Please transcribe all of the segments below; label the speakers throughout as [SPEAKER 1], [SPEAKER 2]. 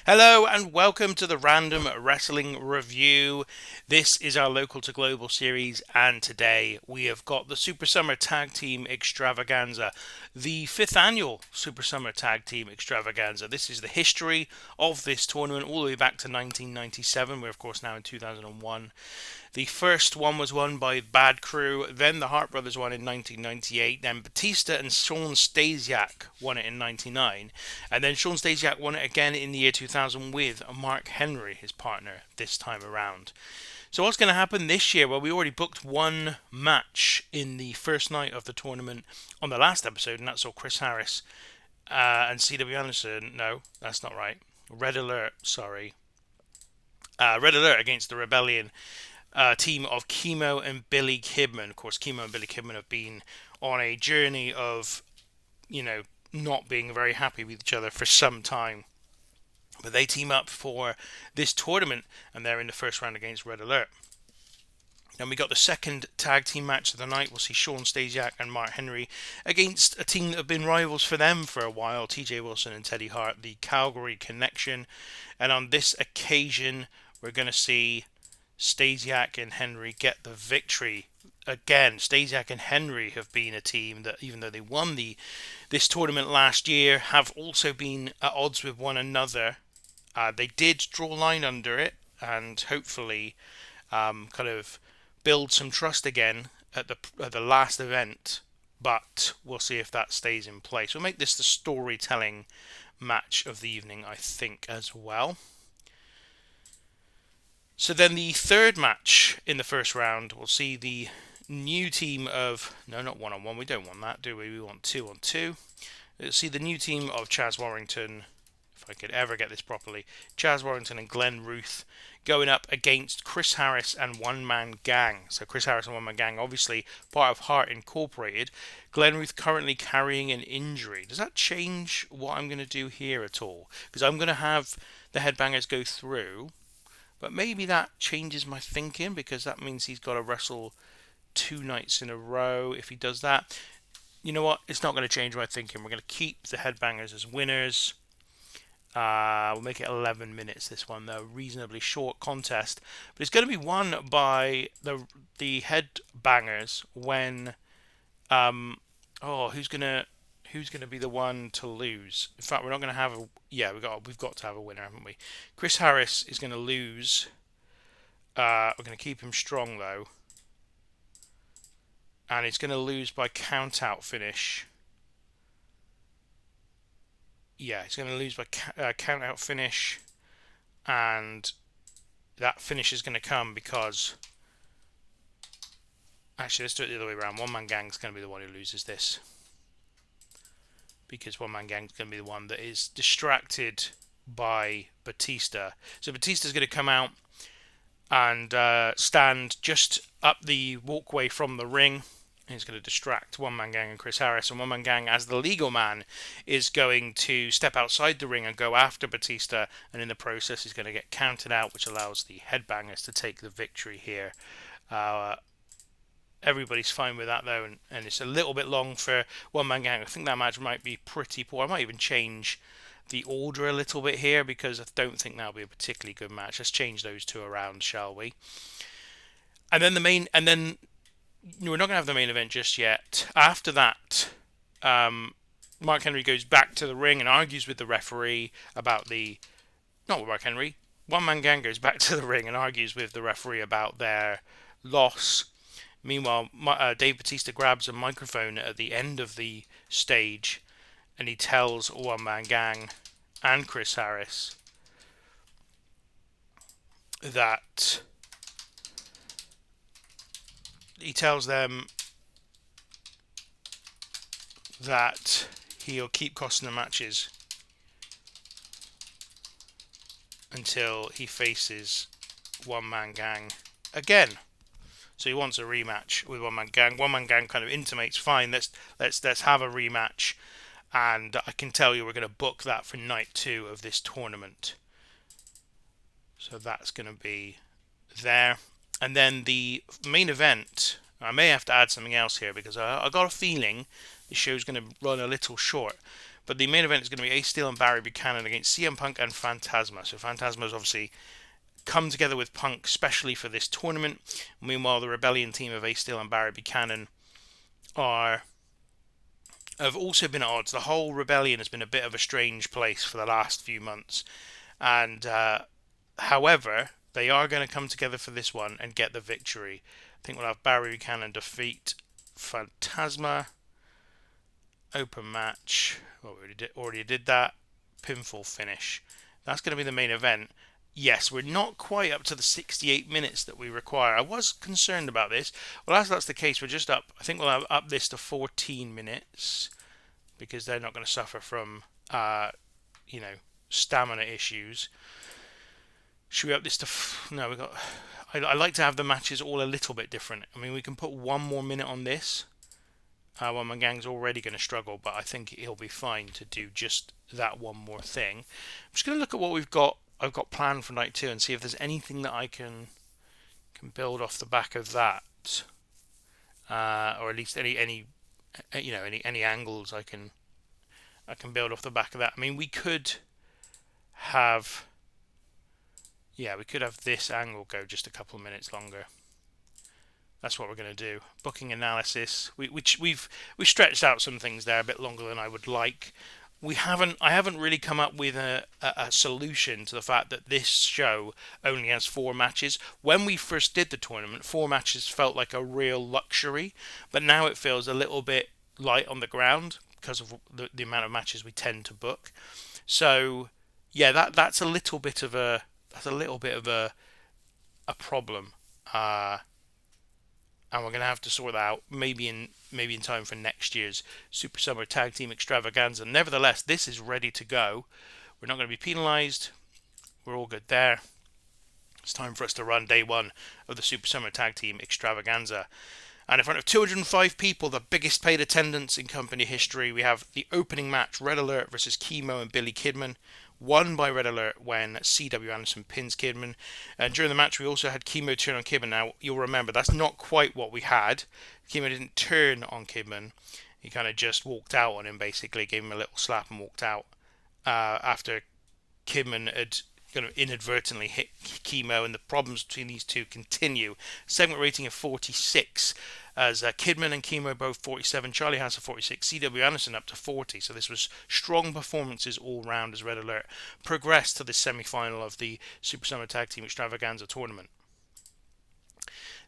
[SPEAKER 1] Hello and welcome to the Random Wrestling Review. This is our local to global series, and today we have got the Super Summer Tag Team Extravaganza, the fifth annual Super Summer Tag Team Extravaganza. This is the history of this tournament all the way back to 1997. We're, of course, now in 2001. The first one was won by Bad Crew, then the Hart Brothers won in 1998, then Batista and Shawn Stasiak won it in 99, and then Shawn Stasiak won it again in the year 2000 with Mark Henry, his partner, this time around. So what's going to happen this year? Well, we already booked one match in the first night of the tournament on the last episode, and that's all Chris Harris and C.W. Anderson. No, that's not right. Red Alert, sorry. Red Alert against the Rebellion team of Chemo and Billy Kidman. Of course, Chemo and Billy Kidman have been on a journey of, not being very happy with each other for some time. But they team up for this tournament, and they're in the first round against Red Alert. Then we got the second tag team match of the night. We'll see Shawn Stasiak and Mark Henry against a team that have been rivals for them for a while, TJ Wilson and Teddy Hart, the Calgary Connection. And on this occasion, we're going to see Stasiak and Henry get the victory. Again, Stasiak and Henry have been a team that, even though they won this tournament last year, have also been at odds with one another. They did draw a line under it, and hopefully kind of build some trust again at the last event, but we'll see if that stays in place. We'll make this the storytelling match of the evening, I think, as well. So then the third match in the first round, we'll see the new team of... No, not one-on-one. We don't want that, do we? We want two-on-two. We'll see the new team of Chaz Warrington, if I could ever get this properly, Chaz Warrington and Glenn Ruth going up against Chris Harris and One Man Gang. So Chris Harris and One Man Gang, obviously part of Heart Incorporated. Glenn Ruth currently carrying an injury. Does that change what I'm going to do here at all? Because I'm going to have the Headbangers go through, but maybe that changes my thinking, because that means he's got to wrestle 2 nights in a row if he does that. You know what? It's not going to change my thinking. We're going to keep the Headbangers as winners. We'll make it 11 minutes, this one, though. Reasonably short contest. But it's going to be won by the Headbangers when... who's going to be the one to lose? In fact, we're not going to have a... Yeah, we've got to have a winner, haven't we? Chris Harris is going to lose. We're going to keep him strong, though. And he's going to lose by count-out finish. Yeah, he's going to lose by count-out finish. And that finish is going to come because... Actually, let's do it the other way around. One Man Gang's going to be the one who loses this, because One Man Gang's going to be the one that is distracted by Batista. So Batista's going to come out and stand just up the walkway from the ring. He's going to distract One Man Gang and Chris Harris. And One Man Gang, as the legal man, is going to step outside the ring and go after Batista. And in the process, he's going to get counted out, which allows the Headbangers to take the victory here. Everybody's fine with that, though, and it's a little bit long for One Man Gang. I think that match might be pretty poor. I might even change the order a little bit here, because I don't think that'll be a particularly good match. Let's change those two around, shall we? And then we're not going to have the main event just yet. After that, Mark Henry goes back to the ring and argues with the referee about the... Not with Mark Henry. One Man Gang goes back to the ring and argues with the referee about their loss. Meanwhile, Dave Batista grabs a microphone at the end of the stage, and he tells One Man Gang and Chris Harris that... He tells them that he'll keep costing the matches until he faces One Man Gang again. So he wants a rematch with One Man Gang. One Man Gang kind of intimates, fine, let's have a rematch, and I can tell you we're going to book that for night 2 of this tournament. So that's going to be there. And then the main event, I may have to add something else here, because I got a feeling the show's going to run a little short. But the main event is going to be Ace Steel and Barry Buchanan against CM Punk and Phantasma. So Phantasma has obviously come together with Punk specially for this tournament. Meanwhile, the Rebellion team of Ace Steel and Barry Buchanan have also been at odds. The whole Rebellion has been a bit of a strange place for the last few months. And however, they are going to come together for this one and get the victory. I think we'll have Barry Buchanan defeat Phantasma. Open match. Well, we already did that. Pinfall finish. That's going to be the main event. Yes, we're not quite up to the 68 minutes that we require. I was concerned about this. Well, as that's the case, we're just up. I think we'll have up this to 14 minutes because they're not going to suffer from, stamina issues. Should we up this to... No, we got... I like to have the matches all a little bit different. I mean, we can put 1 more minute on this. One Man Gang's already going to struggle, but I think he'll be fine to do just that one more thing. I'm just going to look at what I've got planned for night 2 and see if there's anything that I can build off the back of that, or at least any angles I can build off the back of that. I mean, we could have this angle go just a couple of minutes longer. That's what we're going to do. Booking analysis. We've stretched out some things there a bit longer than I would like. I haven't really come up with a solution to the fact that this show only has 4 matches. When we first did the tournament, 4 matches felt like a real luxury, but now it feels a little bit light on the ground because of the amount of matches we tend to book. So yeah, that's a little bit of a problem. And we're going to have to sort that out maybe in time for next year's Super Summer Tag Team Extravaganza. Nevertheless, this is ready to go. We're not going to be penalised. We're all good there. It's time for us to run day 1 of the Super Summer Tag Team Extravaganza. And in front of 205 people, the biggest paid attendance in company history, we have the opening match, Red Alert versus Chemo and Billy Kidman. Won by Red Alert when C.W. Anderson pins Kidman. And during the match, we also had Chemo turn on Kidman. Now, you'll remember, that's not quite what we had. Chemo didn't turn on Kidman. He kind of just walked out on him, basically. Gave him a little slap and walked out. After Kidman had kind of inadvertently hit Chemo, and the problems between these two continue. Segment rating of 46, as Kidman and Chemo both 47, Charlie Haas 46, C.W. Anderson up to 40. So this was strong performances all round as Red Alert progressed to the semi-final of the Super Summer Tag Team Extravaganza tournament.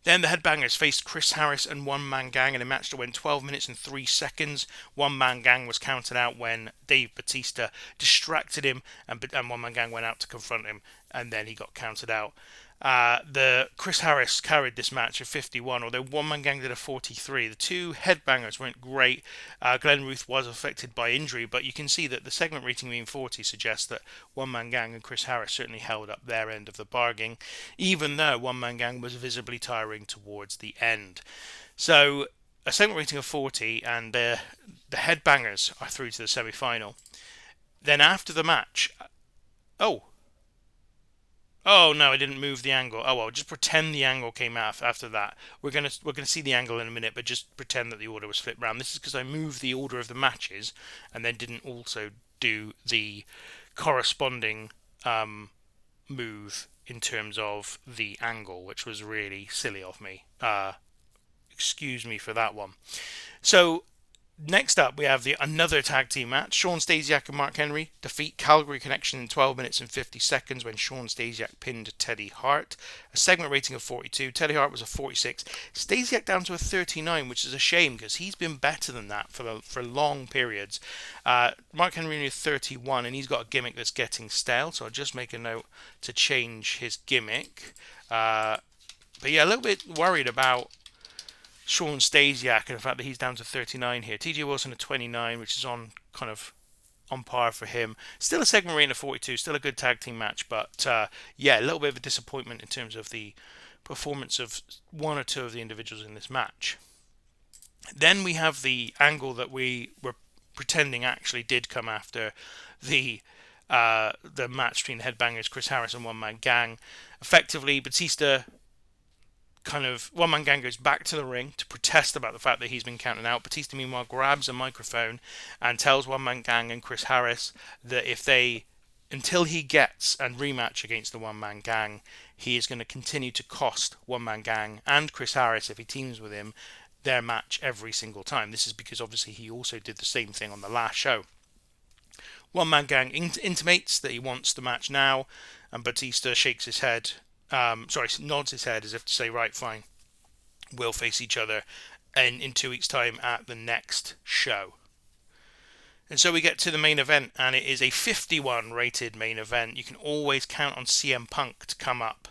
[SPEAKER 1] Then the Headbangers faced Chris Harris and One Man Gang in a match that went 12 minutes and 3 seconds. One Man Gang was counted out when Dave Batista distracted him, and One Man Gang went out to confront him, and then he got counted out. The Chris Harris carried this match at 51, although One Man Gang did a 43. The two Headbangers weren't great. Glenn Ruth was affected by injury, but you can see that the segment rating being 40 suggests that One Man Gang and Chris Harris certainly held up their end of the bargain, even though One Man Gang was visibly tiring towards the end. So a segment rating of 40, and the Headbangers are through to the semi-final. Then after the match... Oh no, I didn't move the angle. Oh well, just pretend the angle came out after that. We're gonna see the angle in a minute, but just pretend that the order was flipped around. This is because I moved the order of the matches and then didn't also do the corresponding move in terms of the angle, which was really silly of me. Excuse me for that one. So next up, we have another tag team match. Shawn Stasiak and Mark Henry defeat Calgary Connection in 12 minutes and 50 seconds when Shawn Stasiak pinned Teddy Hart. A segment rating of 42. Teddy Hart was a 46. Stasiak down to a 39, which is a shame because he's been better than that for long periods. Mark Henry is 31, and he's got a gimmick that's getting stale, so I'll just make a note to change his gimmick. But yeah, a little bit worried about Shawn Stasiak and the fact that he's down to 39 here. TJ Wilson at 29, which is on par for him. Still a segment rating of 42, still a good tag team match, but yeah, a little bit of a disappointment in terms of the performance of one or two of the individuals in this match. Then we have the angle that we were pretending actually did come after the match between the Headbangers, Chris Harris and One Man Gang. Effectively, Batista kind of one-man gang goes back to the ring to protest about the fact that he's been counted out. Batista, meanwhile, grabs a microphone and tells one-man gang and Chris Harris that until he gets a rematch against the one-man gang, he is going to continue to cost one-man gang and Chris Harris, if he teams with him, their match every single time. This is because obviously he also did the same thing on the last show. One Man Gang intimates that he wants the match now, and Batista shakes his head, nods his head as if to say, right, fine, we'll face each other in 2 weeks' time at the next show. And so we get to the main event, and it is a 51 rated main event. You can always count on CM Punk to come up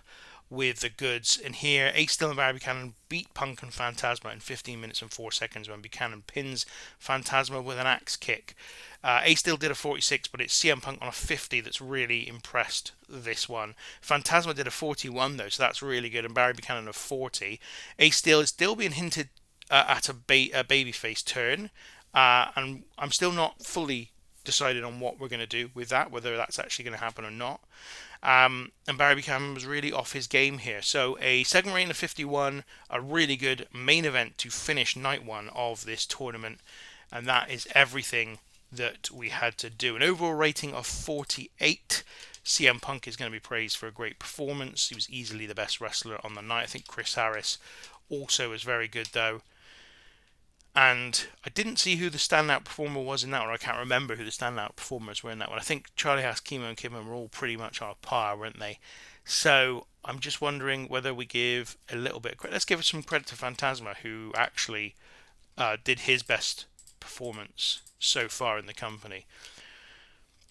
[SPEAKER 1] with the goods. And here, Ace Steel and Barry Buchanan beat Punk and Phantasma in 15 minutes and 4 seconds when Buchanan pins Phantasma with an axe kick. Ace Steel did a 46, but it's CM Punk on a 50 that's really impressed this one. Phantasma did a 41 though, so that's really good, and Barry Buchanan a 40. Ace Steel is still being hinted at a babyface turn, and I'm still not fully decided on what we're going to do with that, whether that's actually going to happen or not. And Barry Buchanan was really off his game here. So a segment rating of 51, a really good main event to finish night one of this tournament. And that is everything that we had to do. An overall rating of 48. CM Punk is going to be praised for a great performance. He was easily the best wrestler on the night. I think Chris Harris also was very good though. And I didn't see who the standout performer was in that one. I can't remember who the standout performers were in that one. I think Charlie Haas, Kimo, and Kidman were all pretty much on par, weren't they? So I'm just wondering whether we give a little bit of credit. Let's give some credit to Phantasma, who actually did his best performance so far in the company.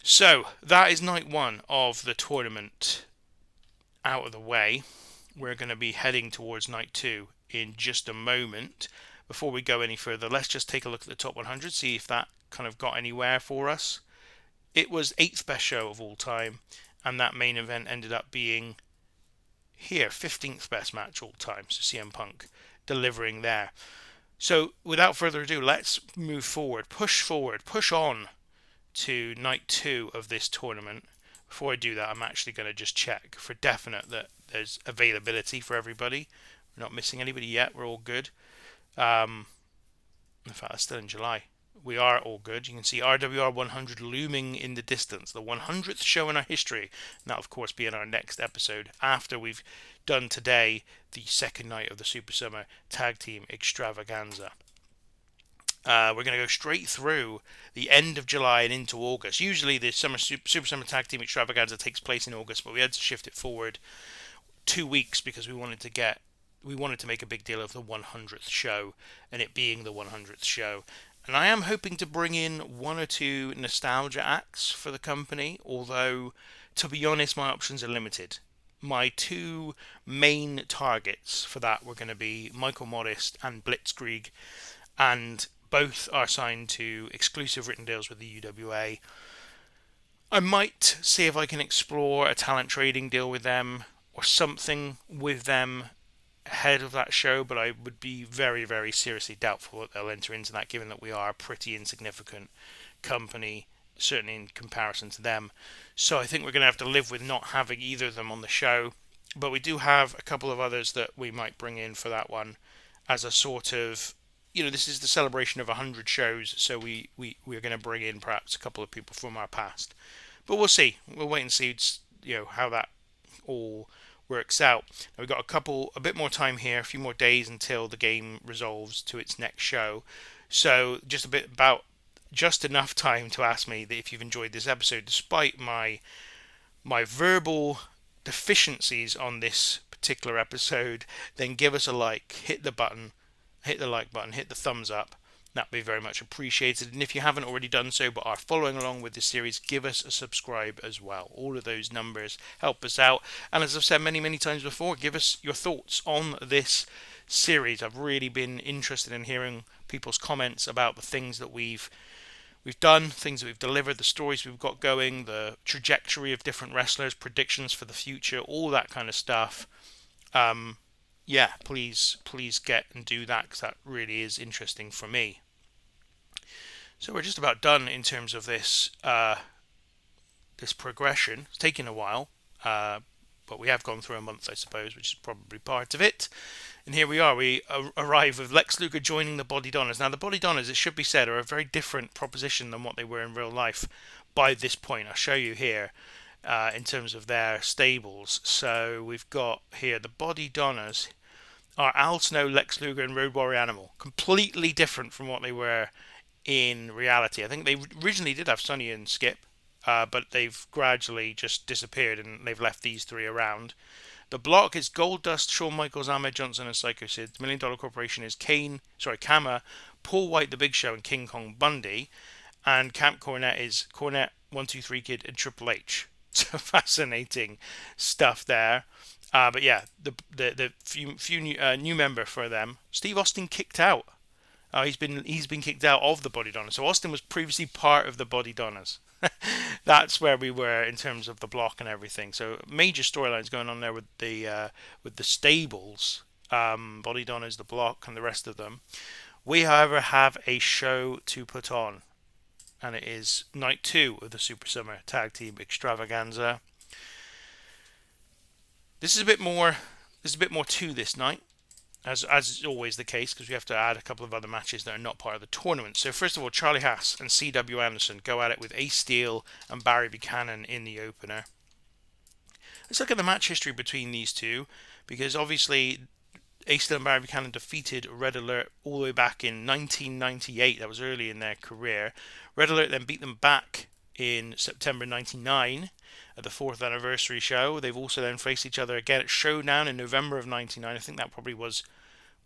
[SPEAKER 1] So that is night one of the tournament out of the way. We're going to be heading towards night two in just a moment. Before we go any further, let's just take a look at the top 100, see if that kind of got anywhere for us. It was 8th best show of all time, and that main event ended up being here, 15th best match all time. So CM Punk delivering there. So without further ado, let's move forward, push on to night two of this tournament. Before I do that, I'm actually going to just check for definite that there's availability for everybody. We're not missing anybody yet. We're all good. In fact, it's still in July. We are all good. You can see RWR 100 looming in the distance, the 100th show in our history. And that'll, of course, be in our next episode after we've done today the second night of the Super Summer Tag Team Extravaganza. We're going to go straight through the end of July and into August. Usually the Super Summer Tag Team Extravaganza takes place in August, but we had to shift it forward 2 weeks because we wanted to make a big deal of the 100th show, and it being the 100th show. And I am hoping to bring in one or two nostalgia acts for the company, although, to be honest, my options are limited. My two main targets for that were going to be Michael Modest and Blitzkrieg, and both are signed to exclusive written deals with the UWA. I might see if I can explore a talent trading deal with them, or something with them ahead of that show, but I would be very, very seriously doubtful that they'll enter into that, given that we are a pretty insignificant company, certainly in comparison to them. So I think we're going to have to live with not having either of them on the show, but we do have a couple of others that we might bring in for that one as a sort of, this is the celebration of 100 shows, so we're going to bring in perhaps a couple of people from our past. But we'll see. We'll wait and see, how that all works out. Now we've got a bit more time here, a few more days until the game resolves to its next show. So just enough time to ask me that if you've enjoyed this episode, despite my verbal deficiencies on this particular episode, then give us a like, hit the like button, hit the thumbs up. That'd be very much appreciated. And if you haven't already done so but are following along with this series, give us a subscribe as well. All of those numbers help us out. And as I've said many, many times before, give us your thoughts on this series. I've really been interested in hearing people's comments about the things that we've done, things that we've delivered, the stories we've got going, the trajectory of different wrestlers, predictions for the future, all that kind of stuff. Please get and do that, because that really is interesting for me. So we're just about done in terms of this progression. It's taken a while, but we have gone through a month, I suppose, which is probably part of it. And here we are. We arrive with Lex Luger joining the Body Donners. Now, the Body Donners, it should be said, are a very different proposition than what they were in real life by this point. I'll show you here in terms of their stables. So we've got here the Body Donners are Al Snow, Lex Luger, and Road Warrior Animal. Completely different from what they were in reality. I think they originally did have Sonny and Skip, but they've gradually just disappeared and they've left these three around. The Block is Goldust, Shawn Michaels, Ahmed Johnson, and Psycho Sid. Million Dollar Corporation is Kama, Paul White, The Big Show, and King Kong Bundy. And Camp Cornette is Cornette, 123 Kid, and Triple H. So fascinating stuff there. But yeah, the few new member for them. Steve Austin kicked out. He's been kicked out of the Body Donners. So Austin was previously part of the Body Donners. That's where we were in terms of the Block and everything. So major storylines going on there with the stables, Body Donners, the Block, and the rest of them. We, however, have a show to put on, and it is night 2 of the Super Summer Tag Team Extravaganza. This is a bit more. There's a bit more to this night, as is always the case, because we have to add a couple of other matches that are not part of the tournament. So first of all, Charlie Haas and C.W. Anderson go at it with Ace Steel and Barry Buchanan in the opener. Let's look at the match history between these two, because obviously Ace Steel and Barry Buchanan defeated Red Alert all the way back in 1998. That was early in their career. Red Alert then beat them back in September 99 at the 4th anniversary show. They've also then faced each other again at Showdown in November of 99. I think that probably was...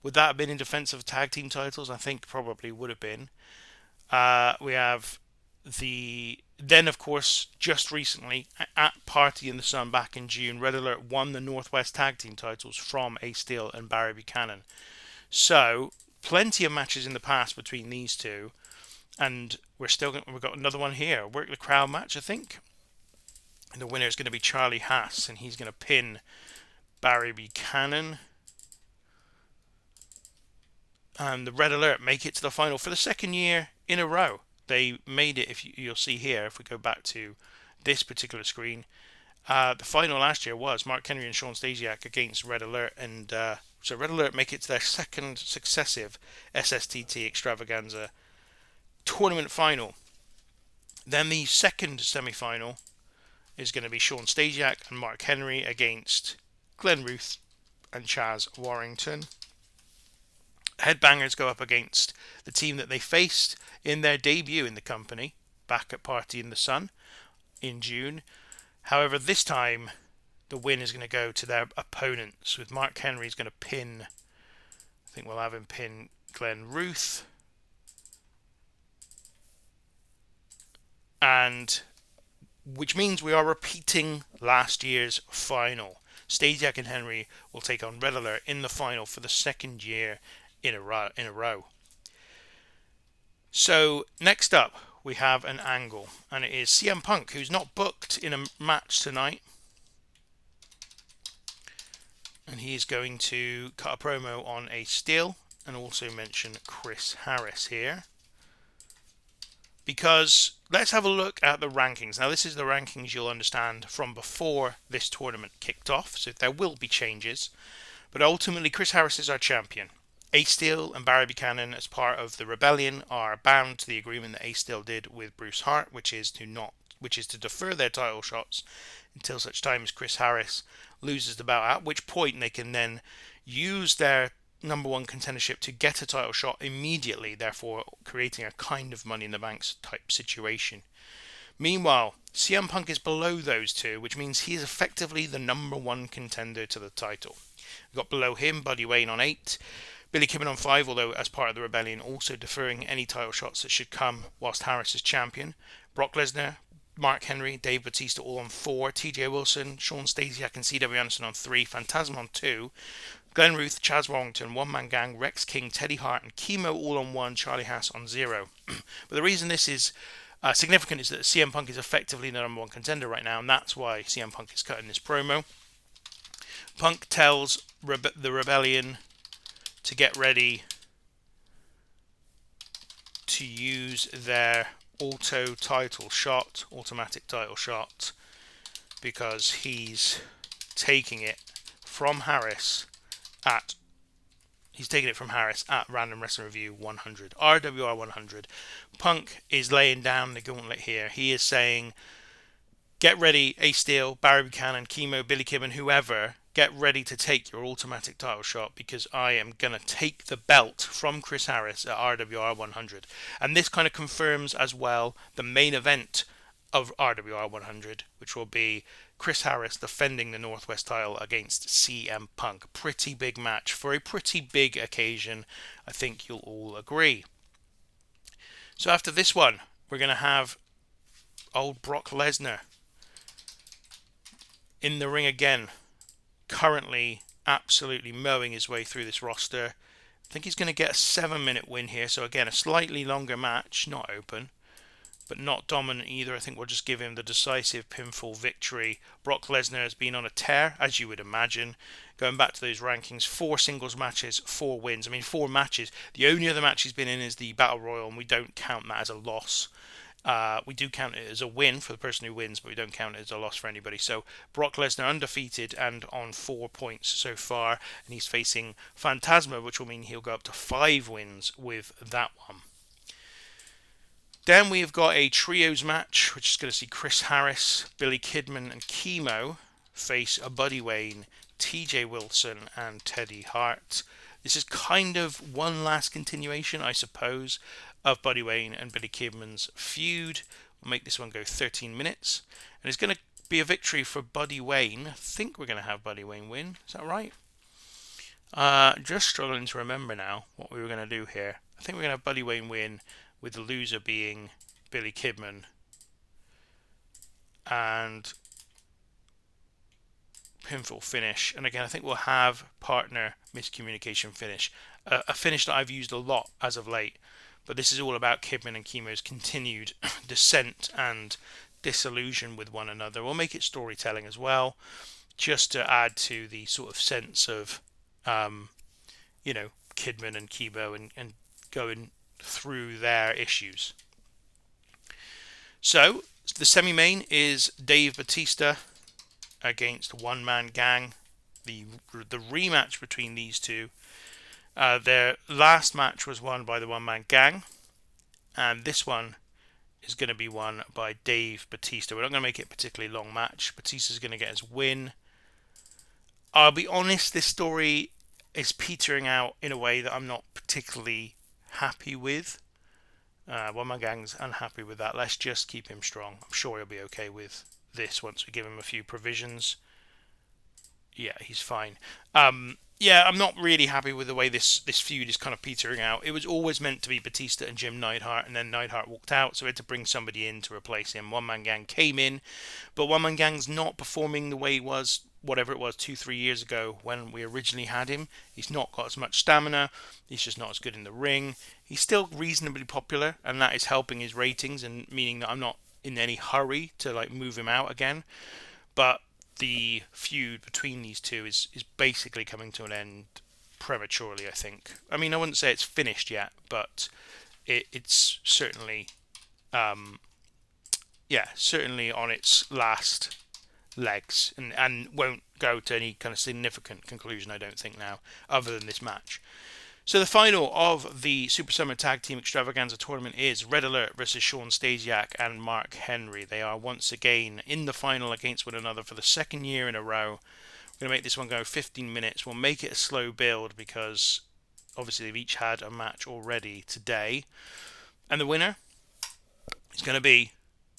[SPEAKER 1] Would that have been in defense of tag team titles? I think probably would have been. We have the... Then, of course, just recently, at Party in the Sun back in June, Red Alert won the Northwest Tag Team titles from Ace Steel and Barry Buchanan. So, plenty of matches in the past between these two. And we've got another one here. Work the Crowd match, I think. And the winner is going to be Charlie Haas, and he's going to pin Barry Buchanan. And the Red Alert make it to the final for the second year in a row. They made it, you'll see here, if we go back to this particular screen. The final last year was Mark Henry and Shawn Stasiak against Red Alert. And so Red Alert make it to their second successive SSTT Extravaganza tournament final. Then the second semi-final is going to be Shawn Stasiak and Mark Henry against Glenn Ruth and Chaz Warrington. Headbangers go up against the team that they faced in their debut in the company back at Party in the Sun in June. However, this time the win is going to go to their opponents, with Mark Henry's going to pin, I think we'll have him pin Glenn Ruth. And which means we are repeating last year's final. Stasiak and Henry will take on Red Alert in the final for the second year in a row. So next up we have an angle, and it is CM Punk, who's not booked in a match tonight, and he is going to cut a promo on Ace Steel and also mention Chris Harris here. Because let's have a look at the rankings. Now, this is the rankings you'll understand from before this tournament kicked off, so there will be changes. But ultimately, Chris Harris is our champion. Ace Steel and Barry Buchanan, as part of the Rebellion, are bound to the agreement that Ace Steel did with Bruce Hart, which is to defer their title shots until such time as Chris Harris loses the bout, at which point they can then use their number one contendership to get a title shot immediately, therefore creating a kind of Money in the Banks type situation. Meanwhile, CM Punk is below those two, which means he is effectively the number one contender to the title. We've got below him Buddy Wayne on 8, Billy Kidman on 5, although as part of the Rebellion also deferring any title shots that should come whilst Harris is champion. Brock Lesnar, Mark Henry, Dave Bautista all on 4, TJ Wilson, Shawn Stasiak and C.W. Anderson on 3, Phantasm on 2, Glenn Ruth, Chaz Warrington, One Man Gang, Rex King, Teddy Hart and Chemo all on 1, Charlie Haas on 0. But the reason this is significant is that CM Punk is effectively the number one contender right now, and that's why CM Punk is cutting this promo. Punk tells the Rebellion to get ready to use their automatic title shot, because he's taking it from Harris at He's taking it from Harris at Random Wrestling Revue 100. RWR 100. Punk is laying down the gauntlet here. He is saying, get ready, Ace Steel, Barry Buchanan, Chemo, Billy Kidman, whoever. Get ready to take your automatic title shot because I am going to take the belt from Chris Harris at RWR 100. And this kind of confirms as well the main event of RWR 100, which will be Chris Harris defending the Northwest title against CM Punk. Pretty big match for a pretty big occasion. I think you'll all agree. So after this one, we're going to have old Brock Lesnar in the ring again. Currently absolutely mowing his way through this roster. I think he's going to get a 7-minute win here. So again, a slightly longer match, not open, but not dominant either. I think we'll just give him the decisive pinfall victory. Brock Lesnar has been on a tear, as you would imagine. Going back to those rankings, 4 singles matches, 4 wins. I mean, 4 matches. The only other match he's been in is the Battle Royal, and we don't count that as a loss. We do count it as a win for the person who wins, but we don't count it as a loss for anybody. So Brock Lesnar undefeated and on 4 points so far, and he's facing Phantasma, which will mean he'll go up to 5 wins with that one. Then we've got a trios match, which is going to see Chris Harris, Billy Kidman, and Chemo face a Buddy Wayne, TJ Wilson, and Teddy Hart. This is kind of one last continuation, I suppose, of Buddy Wayne and Billy Kidman's feud. We'll make this one go 13 minutes. And it's going to be a victory for Buddy Wayne. I think we're going to have Buddy Wayne win. Is that right? Just struggling to remember now what we were going to do here. I think we're going to have Buddy Wayne win, with the loser being Billy Kidman. And pinfall finish. And again, I think we'll have partner miscommunication finish. A finish that I've used a lot as of late. But this is all about Kidman and Chemo's continued descent and disillusion with one another. We'll make it storytelling as well, just to add to the sort of sense of, Kidman and Chemo and going through their issues. So, the semi-main is Dave Bautista against One Man Gang. The rematch between these two. Their last match was won by the One Man Gang, and this one is going to be won by Dave Bautista. We're not going to make it a particularly long match. Batista's going to get his win. I'll be honest, this story is petering out in a way that I'm not particularly happy with. One Man Gang's unhappy with that. Let's just keep him strong. I'm sure he'll be okay with this once we give him a few provisions. Yeah, he's fine. I'm not really happy with the way this feud is kind of petering out. It was always meant to be Batista and Jim Neidhart, and then Neidhart walked out, so we had to bring somebody in to replace him. One Man Gang came in, but One Man Gang's not performing the way he was, whatever it was, 2-3 years ago when we originally had him. He's not got as much stamina. He's just not as good in the ring. He's still reasonably popular, and that is helping his ratings, and meaning that I'm not in any hurry to move him out again. But the feud between these two is basically coming to an end prematurely, I think. I mean, I wouldn't say it's finished yet, but it's certainly, certainly on its last legs, and won't go to any kind of significant conclusion, I don't think, now, other than this match. So the final of the Super Summer Tag Team Extravaganza tournament is Red Alert versus Shawn Stasiak and Mark Henry. They are once again in the final against one another for the second year in a row. We're going to make this one go 15 minutes. We'll make it a slow build because obviously they've each had a match already today. And the winner is going to be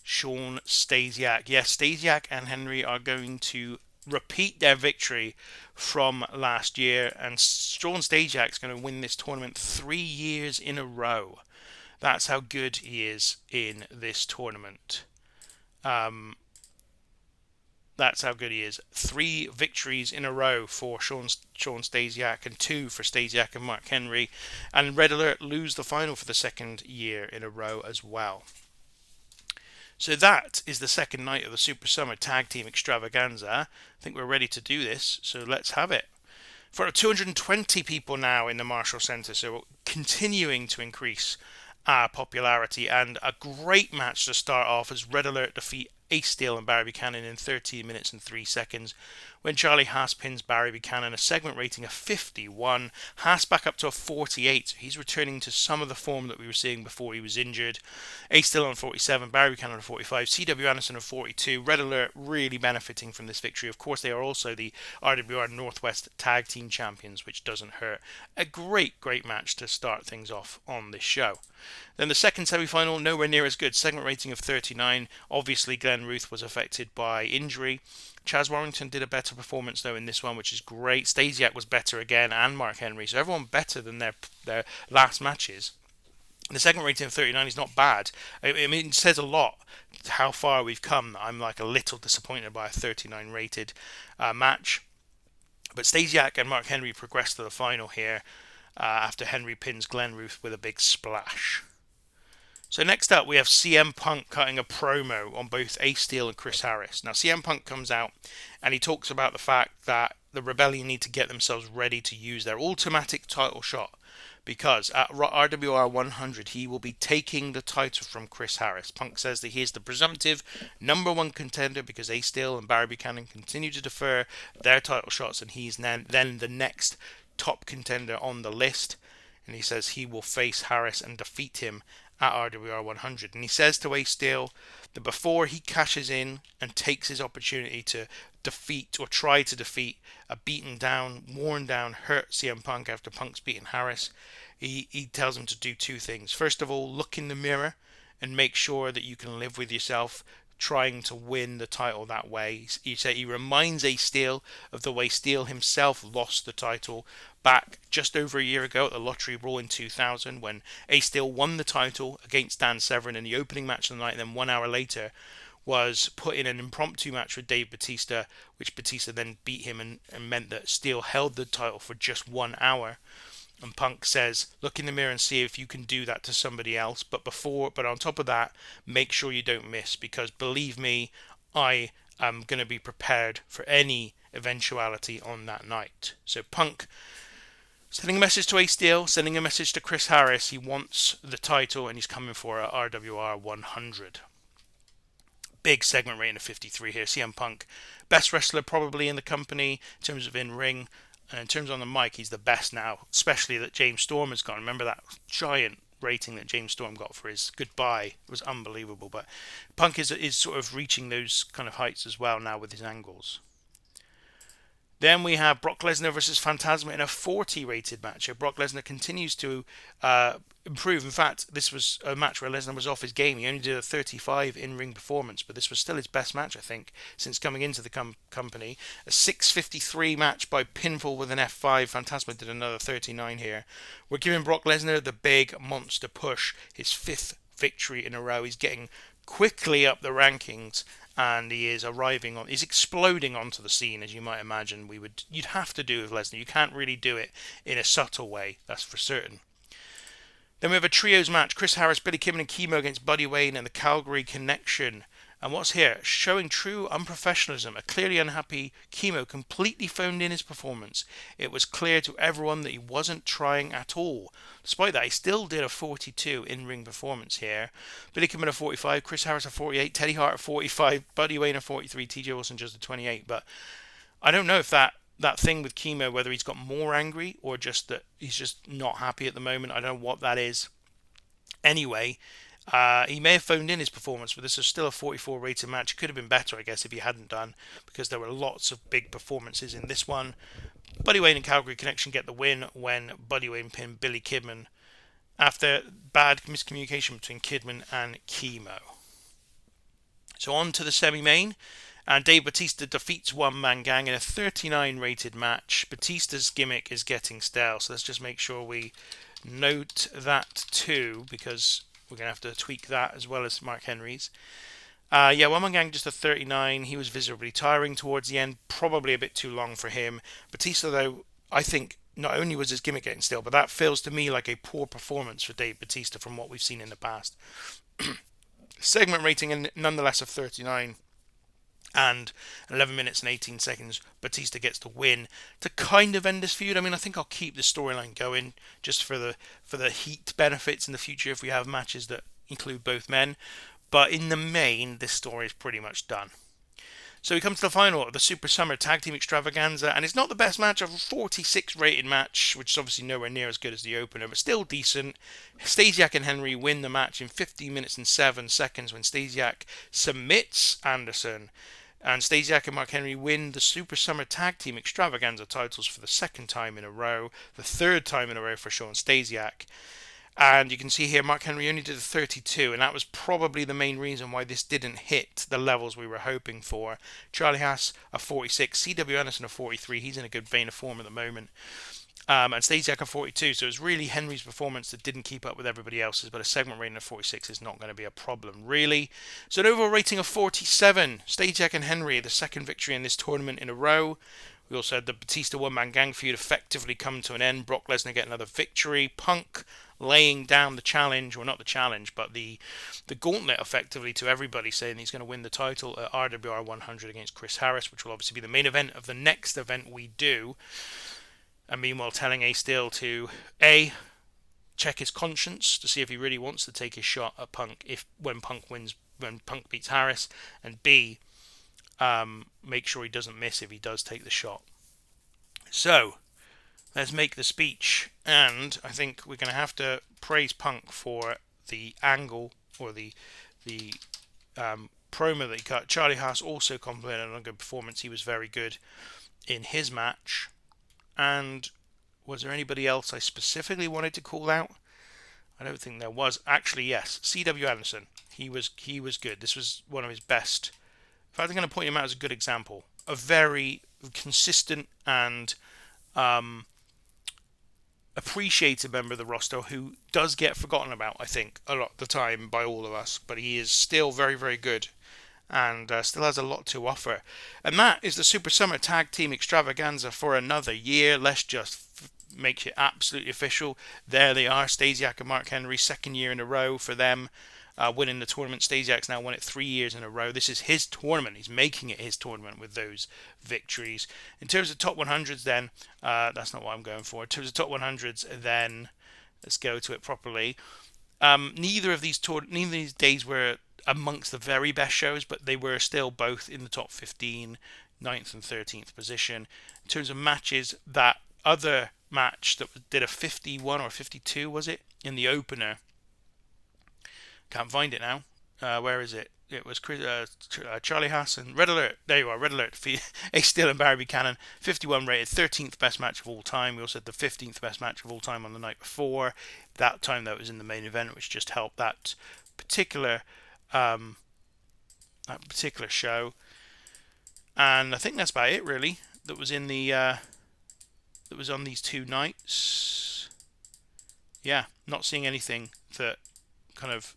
[SPEAKER 1] Shawn Stasiak. Yes, Stasiak and Henry are going to repeat their victory from last year, and Shawn Stasiak's going to win this tournament 3 years in a row. That's how good he is in this tournament. That's how good he is. 3 victories in a row for Shawn Stasiak and 2 for Stasiak and Mark Henry, and Red Alert lose the final for the second year in a row as well. So that is the second night of the Super Summer Tag Team Extravaganza. I think we're ready to do this, so let's have it. For 220 people now in the Marshall Center, so we're continuing to increase our popularity, and a great match to start off as Red Alert defeat Ace Steel and Barry Buchanan in 13 minutes and 3 seconds, when Charlie Haas pins Barry Buchanan, a segment rating of 51. Haas back up to a 48, so he's returning to some of the form that we were seeing before he was injured. Ace Steel on 47, Barry Buchanan on 45, C.W. Anderson on 42. Red Alert really benefiting from this victory. Of course, they are also the RWR Northwest Tag Team Champions, which doesn't hurt. A great match to start things off on this show. Then the second semi-final, nowhere near as good. Segment rating of 39. Obviously, Glenn Ruth was affected by injury. Chaz Warrington did a better performance, though, in this one, which is great. Stasiak was better again, and Mark Henry. So everyone better than their last matches. The segment rating of 39 is not bad. I mean, it says a lot how far we've come. I'm like a little disappointed by a 39 rated match. But Stasiak and Mark Henry progressed to the final here after Henry pins Glenn Ruth with a big splash. So next up, we have CM Punk cutting a promo on both Ace Steel and Chris Harris. Now, CM Punk comes out and he talks about the fact that the Rebellion need to get themselves ready to use their automatic title shot, because at RWR 100, he will be taking the title from Chris Harris. Punk says that he is the presumptive number one contender because Ace Steel and Barry Buchanan continue to defer their title shots, and he's then the next top contender on the list. And he says he will face Harris and defeat him at RWR 100. And he says to Ace Steel that before he cashes in and takes his opportunity to defeat or try to defeat a beaten down, worn down, hurt CM Punk after Punk's beaten Harris, he tells him to do two things. First of all, look in the mirror and make sure that you can live with yourself trying to win the title that way. He reminds Ace Steel of the way Steel himself lost the title back just over a year ago at the Lottery Brawl in 2000, when Ace Steel won the title against Dan Severn in the opening match of the night, and then 1 hour later was put in an impromptu match with Dave Batista, which Batista then beat him, and meant that Steel held the title for just 1 hour. And Punk says, look in the mirror and see if you can do that to somebody else. But on top of that, make sure you don't miss, because believe me, I am going to be prepared for any eventuality on that night. So Punk sending a message to Ace Steel, sending a message to Chris Harris. He wants the title and he's coming for a RWR 100. Big segment rating of 53 here. CM Punk, best wrestler probably in the company in terms of in-ring. And in terms on the mic, he's the best now, especially that James Storm has gone. Remember that giant rating that James Storm got for his goodbye? It was unbelievable. But Punk is sort of reaching those kind of heights as well now with his angles. Then we have Brock Lesnar versus Phantasma in a 40 rated match. Brock Lesnar continues to improve. In fact, this was a match where Lesnar was off his game. He only did a 35 in-ring performance, but this was still his best match, I think, since coming into the company. A 6:53 match by pinfall with an F5. Phantasma did another 39 here. We're giving Brock Lesnar the big monster push, his 5th victory in a row. He's getting quickly up the rankings, and he's exploding onto the scene, as you might imagine you'd have to do with Lesnar. You can't really do it in a subtle way, that's for certain. Then we have a trios match: Chris Harris, Billy Kidman and Chemo against Buddy Wayne and the Calgary Connection. And what's here? Showing true unprofessionalism. A clearly unhappy Chemo completely phoned in his performance. It was clear to everyone that he wasn't trying at all. Despite that, he still did a 42 in-ring performance here. Billy Kidman a 45, Chris Harris a 48, Teddy Hart a 45, Buddy Wayne a 43, TJ Wilson just a 28. But I don't know if that thing with Chemo, whether he's got more angry or just that he's just not happy at the moment. I don't know what that is. Anyway, he may have phoned in his performance, but this is still a 44 rated match. It could have been better, I guess, if he hadn't done, because there were lots of big performances in this one. Buddy Wayne and Calgary Connection get the win when Buddy Wayne pinned Billy Kidman after bad miscommunication between Kidman and Chemo. So on to the semi-main, and Dave Batista defeats One Man Gang in a 39 rated match. Batista's gimmick is getting stale, so let's just make sure we note that too, because we're going to have to tweak that as well as Mark Henry's. One Man Gang just a 39. He was visibly tiring towards the end, probably a bit too long for him. Batista, though, I think not only was his gimmick getting stale, but that feels to me like a poor performance for Dave Batista from what we've seen in the past. Segment rating nonetheless of 39. And 11 minutes and 18 seconds, Batista gets the win to kind of end this feud. I mean, I think I'll keep the storyline going just for the heat benefits in the future if we have matches that include both men. But in the main, this story is pretty much done. So we come to the final of the Super Summer Tag Team Extravaganza, and it's not the best match, a 46 rated match, which is obviously nowhere near as good as the opener, but still decent. Stasiak and Henry win the match in 15 minutes and 7 seconds when Stasiak submits Anderson. And Stasiak and Mark Henry win the Super Summer Tag Team Extravaganza titles for the second time in a row, the third time in a row for Shawn Stasiak. And you can see here Mark Henry only did a 32, and that was probably the main reason why this didn't hit the levels we were hoping for. Charlie Haas a 46, C.W. Anderson a 43, he's in a good vein of form at the moment. And Stasiak a 42, so it's really Henry's performance that didn't keep up with everybody else's, but a segment rating of 46 is not going to be a problem, really. So an overall rating of 47. Stasiak and Henry, the second victory in this tournament in a row. We also had the Batista one-man gang feud effectively come to an end. Brock Lesnar get another victory. Punk laying down the challenge, well not the challenge, but the gauntlet effectively to everybody, saying he's going to win the title at RWR 100 against Chris Harris, which will obviously be the main event of the next event we do. And meanwhile telling A Steel to A, check his conscience to see if he really wants to take his shot at Punk when Punk beats Harris, and B, make sure he doesn't miss if he does take the shot. So let's make the speech, and I think we're going to have to praise Punk for the angle or the promo that he cut. Charlie Haas also complimented on a good performance. He was very good in his match. And was there anybody else I specifically wanted to call out? I don't think there was. Actually, yes, C.W. Anderson. He was good. This was one of his best. In fact, I'm going to point him out as a good example. A very consistent and appreciated member of the roster who does get forgotten about, I think, a lot of the time by all of us. But he is still very, very good and still has a lot to offer. And that is the Super Summer Tag Team Extravaganza for another year. Let's just make it absolutely official. There they are, Stasiak and Mark Henry, second year in a row for them, winning the tournament. Stasiak's now won it 3 years in a row. This is his tournament. He's making it his tournament with those victories. In terms of top 100s then, that's not what I'm going for. In terms of top 100s then, let's go to it properly. Neither of these days were amongst the very best shows, but they were still both in the top 15, 9th and 13th position. In terms of matches, that other match that did a 51 or 52, was it, in the opener? Can't find it now. Where is it? It was Charlie Haas and Red Alert. There you are, Red Alert. A Steel and Barry Buchanan, 51 rated, 13th best match of all time. We also had the 15th best match of all time on the night before. That time that was in the main event, which just helped that particular show. And I think that's about it, really. That was in the that was on these two nights. Yeah, not seeing anything that kind of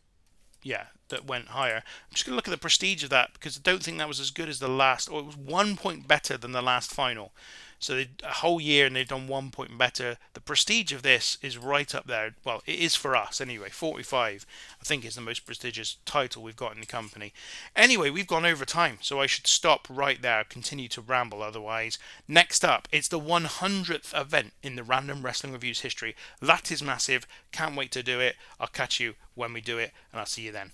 [SPEAKER 1] that went higher. I'm just going to look at the prestige of that, because I don't think that was as good as the last, or it was 1 point better than the last final. So a whole year and they've done 1 point better. The prestige of this is right up there. Well, it is for us anyway. 45, I think, is the most prestigious title we've got in the company. Anyway, we've gone over time, so I should stop right there. Continue to ramble otherwise. Next up, it's the 100th event in the Random Wrestling Revue's history. That is massive. Can't wait to do it. I'll catch you when we do it, and I'll see you then.